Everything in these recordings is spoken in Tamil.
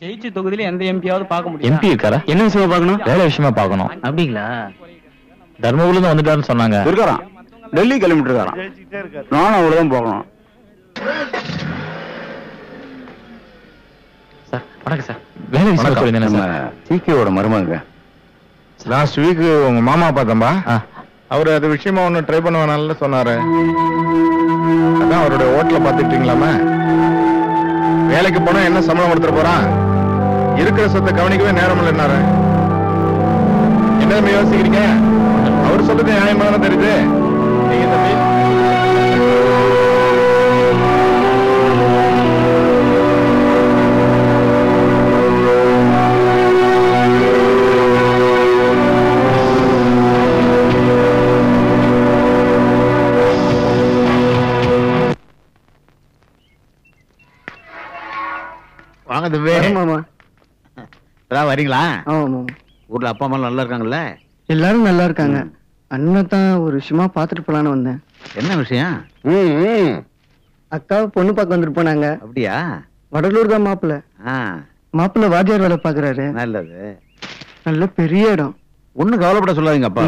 ஜெயிச்சு தொகுதியில எந்த எம்பியாவது பார்க்க முடியும்? எம்பி இருக்காரா? என்ன விஷயமா பார்க்கணும்? வேலை விஷயமா பார்க்கணும். அப்படிங்களா? தர்மபுரில இருந்து வந்துட்டாருன்னு சொன்னாங்க. இருக்காராம், டெல்லி கிளம்பிட்டு இருக்காராம். நானும் அவ்வளவுதான் போகணும். சார் வணக்கம் சார். வேலை விஷயம் சொல்லியிருந்தேன் சார். டிகேவோட மருமகங்க. லாஸ்ட் வீக் உங்க மாமா பார்த்தம்பா. அவரு அது விஷயமா ஒன்னும் ட்ரை பண்ண வேணாம்னு சொன்னாரு. அதான் அவருடைய ஹோட்டல பாத்துட்டீங்களாமே. வேலைக்கு போனா என்ன சம்பளம் கொடுத்துட்டு போறான்? இருக்கிற சொத்தை கவனிக்கவே நேரம் இல்லைன்னாரு. என்ன யோசிக்கிறீங்க? அவர் சொல்றது நியாயமா தானே தெரியுது. நீங்க இந்த வாங்க தம்பி. வரீங்களா? ஊர்ல அப்பா அம்மா நல்லா இருக்காங்கல்ல? எல்லாரும் நல்லா இருக்காங்க. அண்ணன் தான் ஒரு விஷயமா பாத்துட்டு போலான்னு வந்தேன். என்ன விஷயம்? அக்காவை பொண்ணு பார்க்க வந்துட்டு போனாங்க. அப்படியா? வடலூர் தான் மாப்பிள்ள. மாப்பிள்ள வாத்தியார் வேலை பாக்குறாரு. நல்லது. நல்ல பெரிய இடம். ஒண்ணும் கவலைப்பட சொல்லாதீங்க அப்பா.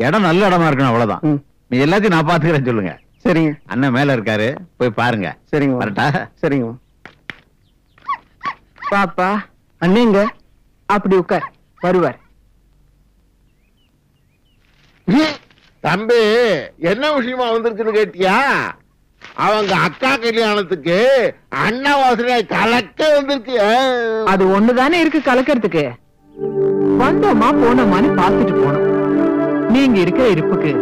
இடம் நல்ல இடமா இருக்கணும், அவ்வளவுதான். நீ எல்லாத்தையும் நான் பாத்துக்கிறேன் சொல்லுங்க. சரிங்க. அண்ணன் மேல இருக்காரு, போய் பாருங்க. சரிங்க. வரட்டா? சரிங்க. பாப்பா அண்ணேங்க அப்படி உட்கார், வருவார். தம்பி என்ன விஷயமா வந்திருக்குன்னு கேட்டியா? அவங்க அக்கா கல்யாணத்துக்கு அண்ணாவாசனை கலக்க வந்திருக்கு. அது ஒண்ணுதானே இருக்கு கலக்கிறதுக்கு. வந்தோமா போனோமான்னு பாத்துட்டு போனோம். நீங்க இருக்கிற இருப்புக்கு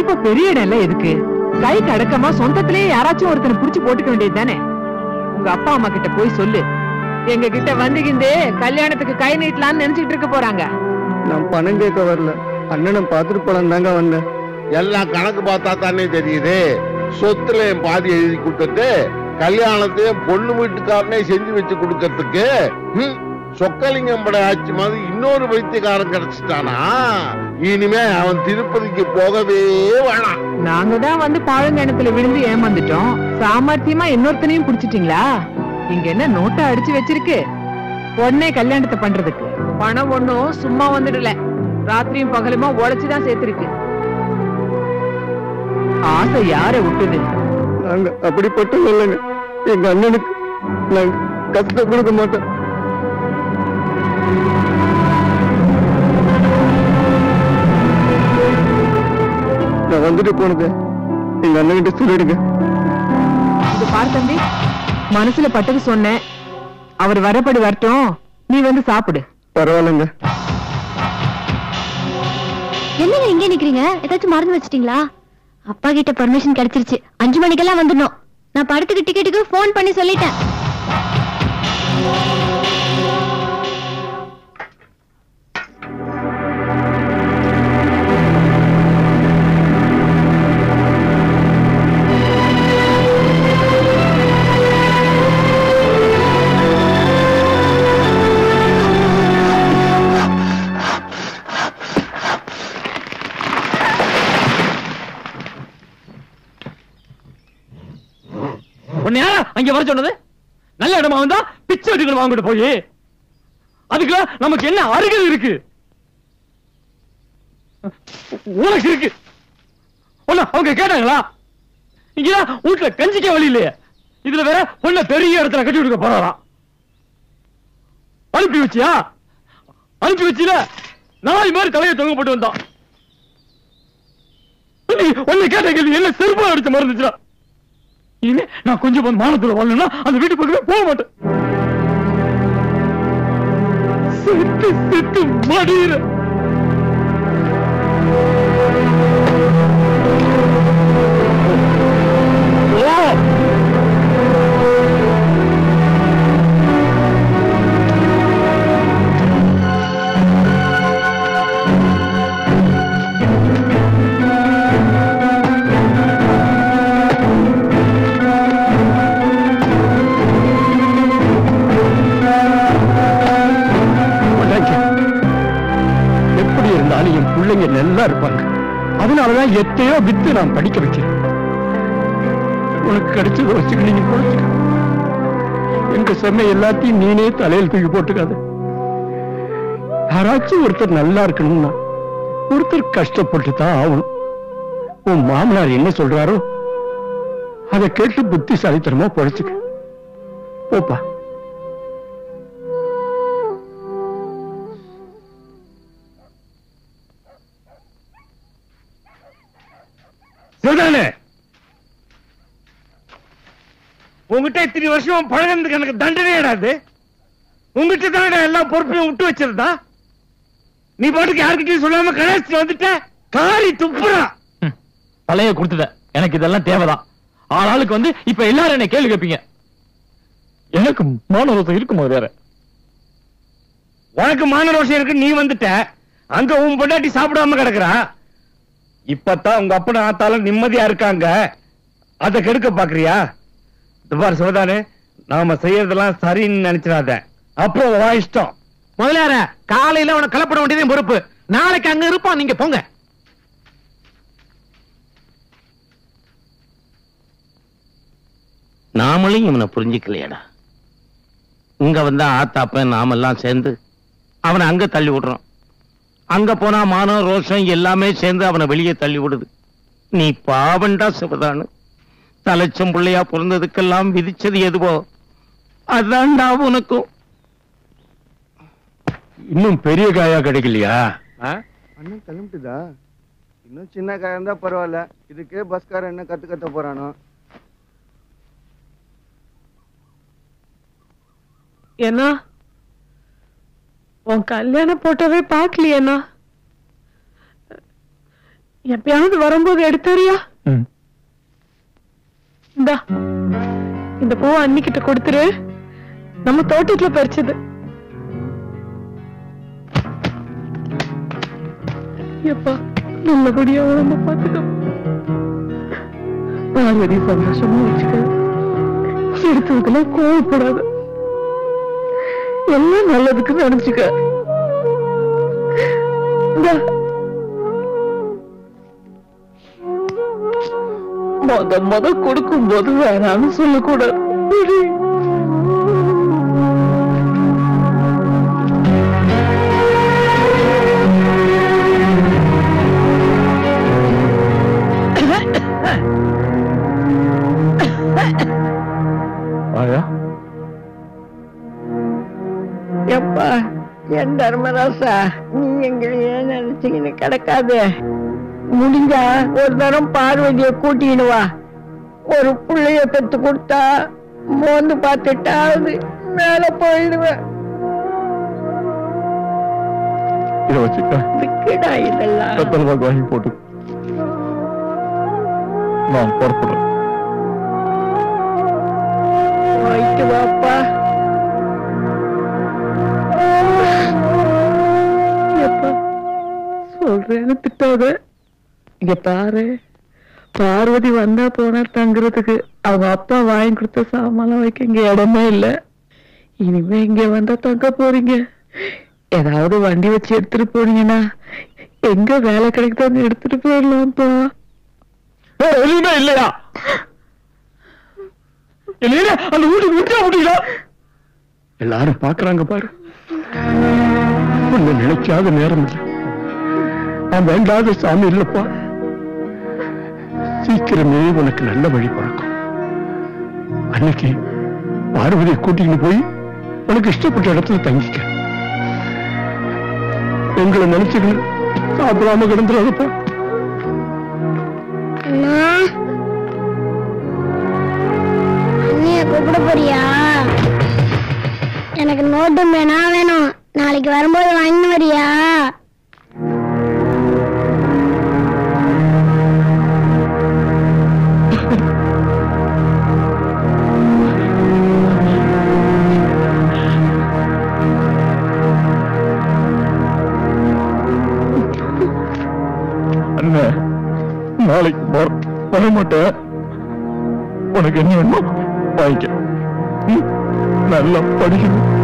இப்ப பெரிய இடம் எல்லாம் எதுக்கு? கை கடக்கமா சொந்தத்திலேயே யாராச்சும் ஒருத்தனை புடிச்சு போட்டுக்க வேண்டியது தானே. உங்க அப்பா அம்மா கிட்ட போய் சொல்லு, எங்க கிட்ட வந்துகிந்து கல்யாணத்துக்கு கை நீட்டலான்னு நினைச்சிட்டு இருக்க போறாங்க. நான் பணம் கேட்க வரல, அண்ணனை பாத்துட்டு போலாம் தாங்க வந்தேன். எல்லாம் கணக்கு பார்த்தா தானே தெரியுது. சொத்துல பாதி எழுதி கொடுத்துட்டு கல்யாணத்தையும் பொண்ணு வீட்டுக்காரனே செஞ்சு வச்சு கொடுக்கறதுக்கு சொக்கலிங்கம் பட ஆட்சி மாதிரி இன்னொரு வைத்தியக்காரன் கிடைச்சிட்டானா? இனிமே அவன் திருப்பதிக்கு போகவே வேணாம். நாங்க தான் வந்து பாழங்கிணத்துல விழுந்து ஏமாந்துட்டோம். சாமர்த்தியமா இன்னொருத்தனையும் புடிச்சிட்டீங்களா? இங்க என்ன நோட்டை அடிச்சு வச்சிருக்கு? உடனே கல்யாணத்தை பண்றதுக்கு பணம் ஒண்ணும் சும்மா வந்துடல. ராத்திரியும் பகலுமா உழைச்சுதான் சேர்த்திருக்கு. ஆசை யார விட்டுது? நாங்க அப்படிப்பட்டது இல்லைங்க. எங்க அண்ணனுக்கு நாங்க கஷ்டம் கொடுக்க மாட்டோம். நான் வந்துட்டு போனது எங்க அண்ணன் கிட்ட சொல்லிடுங்க. இது பாரு தம்பி, மனசுல பட்டது சொன்னேன். அவர் வரப்படி வரட்டும், நீ வந்து சாப்பிடு. பரவாயில்லைங்க. என்னங்க இங்கே நிக்கிறீங்க? ஏதாச்சும் மறந்து வச்சிட்டீங்களா? அப்பா கிட்ட பர்மிஷன் கிடைச்சிருச்சு. 5 மணிக்கெல்லாம் வந்துடணும். நான் படத்துக்கு டிக்கெட்டுக்கு போன் பண்ணி சொல்லிட்டேன். அங்க வர சொன்னது நல்ல இடமா வந்தா பிச்சை எடுக்கணும் வாங்கிட்டு போய். அதுக்கு நமக்கு என்ன அருகது இருக்கு? உனக்கு இருக்கு. அவங்க கேட்டாங்களா? இங்க வீட்டுல கஞ்சிக்க வழி இல்லையே. இதுல வேற பொண்ண பெரிய இடத்துல கட்டி கொடுக்க போறாராம். அனுப்பி வச்சியா? அனுப்பி வச்சில நாய் மாதிரி தலையை தொங்க போட்டு வந்தான். ஒன்னு கேட்ட கேள்வி என்ன செருப்பா அடிச்ச மறந்துச்சா? இனிமே நான் கொஞ்சம் மானத்துல வாழணும்னா அந்த வீட்டு பக்கமே போக மாட்டேன். செத்து செத்து மடியிற நல்லா இருப்பாங்க. அதனாலதான் எத்தையோ வித்து நான் படிக்க வைக்கிறேன். உனக்கு கிடைச்சது வச்சுக்க நீங்க எங்க செம்மை எல்லாத்தையும் நீனே தலையில் தூக்கி போட்டுக்காத. யாராச்சும் ஒருத்தர் நல்லா இருக்கணும்னா ஒருத்தர் கஷ்டப்பட்டு தான் ஆகணும். உன் மாமனார் என்ன சொல்றாரோ அதை கேட்டு புத்திசாலித்தனமா பொழைச்சுக்க. போப்பா. உங்ககிட்ட இத்தனை வருஷம் பழகிறதுக்கு எனக்கு தண்டனை ஏடாது. உங்ககிட்ட தான் எல்லா பொறுப்பையும் விட்டு வச்சிருந்தா நீ பாட்டுக்கு யாருக்கிட்டையும் சொல்லாம கணேஷ் வந்துட்ட. காரி துப்புறா. பழைய கொடுத்துட்ட. எனக்கு இதெல்லாம் தேவைதான். ஆளாளுக்கு வந்து இப்ப எல்லாரும் என்ன கேள்வி கேட்பீங்க. எனக்கு மானரோசம் இருக்குமா? வேற உனக்கு மானரோசம் இருக்கு. நீ வந்துட்ட அங்க உன் பொண்டாட்டி சாப்பிடாம கிடக்குறா. இப்பதான் உங்க அப்பன ஆத்தாலும் நிம்மதியா இருக்காங்க. அதை கெடுக்க பாக்குறியா? துபார் சிவதானே, நாம செய்யறதெல்லாம் சரின்னு நினைச்சிடாத. அப்புறம் வா இஷ்டம். முதலார காலையில உனக்கு கலப்பட வேண்டியதே பொறுப்பு. நாளைக்கு அங்க இருப்போம், நீங்க போங்க. நாமளும் இவனை புரிஞ்சுக்கலையடா. இங்க வந்தா ஆத்தாப்ப நாமெல்லாம் சேர்ந்து அவனை அங்க தள்ளி விடுறோம். அங்க போனா மானம் ரோஷம் எல்லாமே சேர்ந்து அவனை வெளியே தள்ளி விடுது. நீ பாவண்டா சிவதானு. தலைச்சம் பிள்ளையா பிறந்ததுக்கெல்லாம் விதிச்சது எதுவோ அதான்டா உனக்கும். இன்னும் பெரிய காயா கிடைக்கலையா? அண்ணன் கிளம்பிட்டுதா? இன்னும் சின்ன காயா இருந்தா பரவாயில்ல. இதுக்கே பஸ்காரன் என்ன கத்து போறானோ. ஏன்னா உன் கல்யாண போட்டோவே பாக்கலையேண்ணா. எப்பயாவது வரும்போது எடுத்தாரியா? இந்த பூவை அன்னிக்கிட்ட கொடுத்துரு. நம்ம தோட்டத்துல பறிச்சது. எப்பா நல்லபடியா உடம்ப பாத்துக்க. பார்வதி சந்தோஷமா வச்சுக்க. எடுத்ததுக்கெல்லாம் கோவப்படாத. எல்லாம் நல்லதுக்கு நினைச்சுக்க. முத கொடுக்கும் போது வேணாம்னு சொல்லக்கூடாது. எப்பா என் தர்மராசா, நீ எங்களையே நினைச்சுக்கின்னு கிடக்காது. முடிஞ்சா ஒரு தரம் பார்வதியை கூட்டின்னு வா. ஒரு புள்ளைய பெத்து கொடுத்தா மோந்து பார்த்துட்டாவது மேல போயிடுவேன். இதை வச்சுக்கா. விக்கடா இதெல்லாம் வாங்கி போட்டு நான் புறப்படுறேன். போயிட்டு வாப்பா. சொல்றேன்னு திட்டாத. இங்க பாரு, பார்வதி வந்தா போனா தங்குறதுக்கு அவங்க அப்பா வாங்கி கொடுத்த சாமான் வைக்க இங்க இடமே இல்ல. இனிமே இங்க வந்தா தங்க போறீங்க. ஏதாவது வண்டி வச்சு எடுத்துட்டு போனீங்கன்னா எங்க வேலை கிடைக்குதான்னு எடுத்துட்டு போயிடலாம்ப்பா. எதுவுமே இல்லையா? அந்த வீட்டுக்கு விட்டா முடியல. எல்லாரும் பாக்குறாங்க பாரு. ஒண்ணு நினைக்காத நேரம் இல்லை. நான் வேண்டாத சாமி இல்லப்பா. சீக்கிரமே உனக்கு நல்ல வழி பிறக்கும். அன்னைக்கு பார்வதியை கூட்டிட்டு போய் உனக்கு இஷ்டப்பட்ட இடத்துல தங்கிக்க. எங்களை நினைச்சுக்கணும் சாப்பிடாம கிடந்துடாதப்பா. கூப்பிட போறியா? எனக்கு நோட்டு வேணும். நாளைக்கு வரும்போது வாங்கி வரியா? நாளைக்கு வர மாட்டேன். உனக்கு என்ன வேணுமோ வாங்கிக்க. நல்லா படிக்கணும்.